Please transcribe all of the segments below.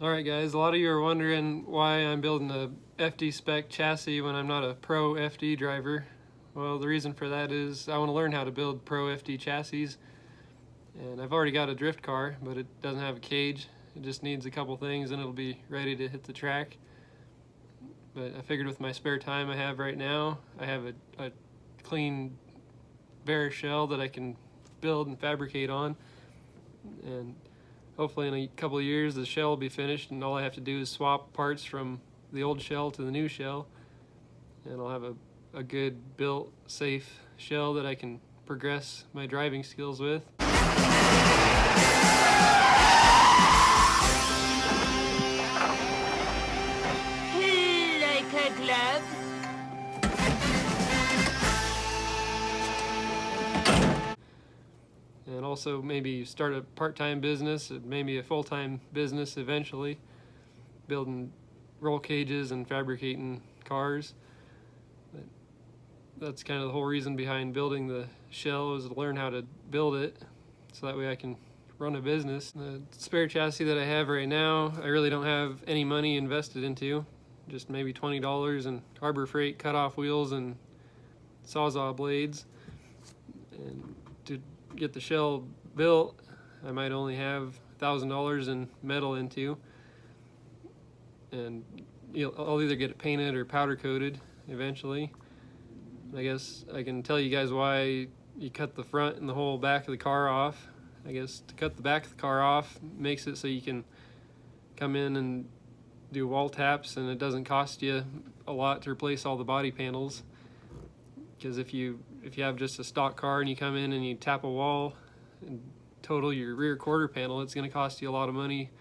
Alright guys, a lot of you are wondering why I'm building a FD Spec chassis when I'm not a pro FD driver. Well, the reason for that is I want to learn how to build pro FD chassis, and I've already got a drift car, but it doesn't have a cage. It just needs a couple things and it'll be ready to hit the track. But I figured with my spare time I have right now, I have a clean bare shell that I can build and fabricate on, and hopefully in a couple of years the shell will be finished and all I have to do is swap parts from the old shell to the new shell, and I'll have a good built, safe shell that I can progress my driving skills with. Like a glove. And also maybe start a part-time business, maybe a full-time business eventually, building roll cages and fabricating cars. But that's kind of the whole reason behind building the shell, is to learn how to build it so that way I can run a business. The spare chassis that I have right now, I really don't have any money invested into, just maybe $20 in Harbor Freight cutoff wheels and Sawzall blades. And to get the shell built, I might only have $1,000 in metal into, and I'll either get it painted or powder coated eventually. I guess I can tell you guys why you cut the front and the whole back of the car off. I guess to cut the back of the car off makes it so you can come in and do wall taps, and it doesn't cost you a lot to replace all the body panels. Because if you have just a stock car and you come in and you tap a wall and total your rear quarter panel, it's going to cost you a lot of money.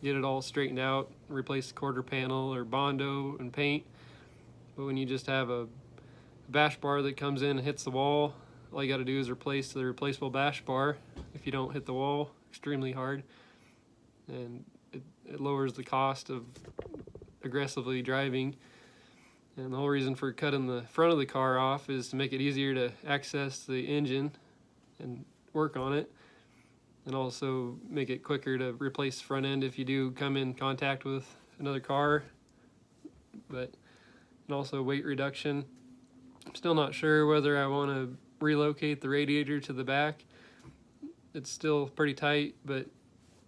Get it all straightened out, replace the quarter panel or Bondo and paint. But when you just have a bash bar that comes in and hits the wall, all you got to do is replace the replaceable bash bar if you don't hit the wall extremely hard, and it lowers the cost of aggressively driving. And the whole reason for cutting the front of the car off is to make it easier to access the engine and work on it, and also make it quicker to replace the front end if you do come in contact with another car. And also weight reduction. I'm still not sure whether I want to relocate the radiator to the back. It's still pretty tight, but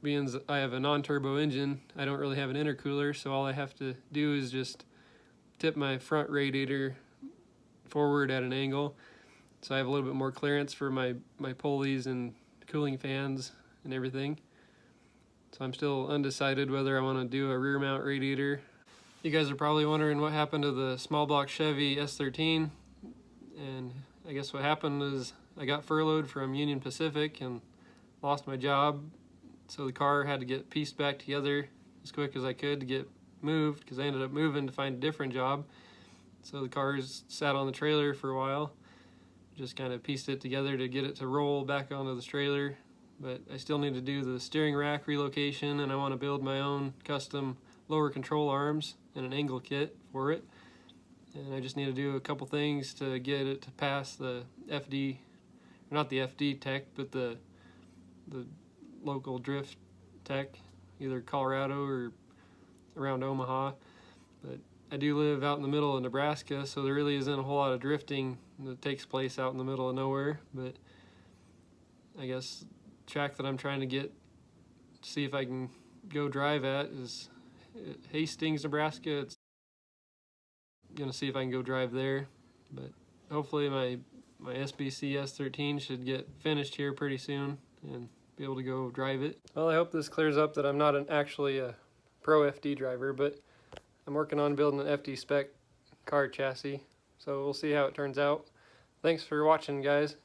being I have a non-turbo engine, I don't really have an intercooler, so all I have to do is just tip my front radiator forward at an angle, so I have a little bit more clearance for my pulleys and cooling fans and everything. So I'm still undecided whether I want to do a rear mount radiator. You guys are probably wondering what happened to the small block Chevy S13, and I guess what happened is I got furloughed from Union Pacific and lost my job, so the car had to get pieced back together as quick as I could to get moved, because I ended up moving to find a different job. So the car's sat on the trailer for a while. Just kind of pieced it together to get it to roll back onto the trailer. But I still need to do the steering rack relocation, and I want to build my own custom lower control arms and an angle kit for it. And I just need to do a couple things to get it to pass the FD, or not the FD tech, but the local drift tech, either Colorado or around Omaha. But I do live out in the middle of Nebraska, so there really isn't a whole lot of drifting that takes place out in the middle of nowhere. But I guess the track that I'm trying to get to see if I can go drive at is Hastings, Nebraska. It's gonna see if I can go drive there, but hopefully my SBC S13 should get finished here pretty soon and be able to go drive it. Well, I hope this clears up that I'm not actually a pro FD driver, but I'm working on building an FD Spec car chassis, so we'll see how it turns out. Thanks for watching, guys.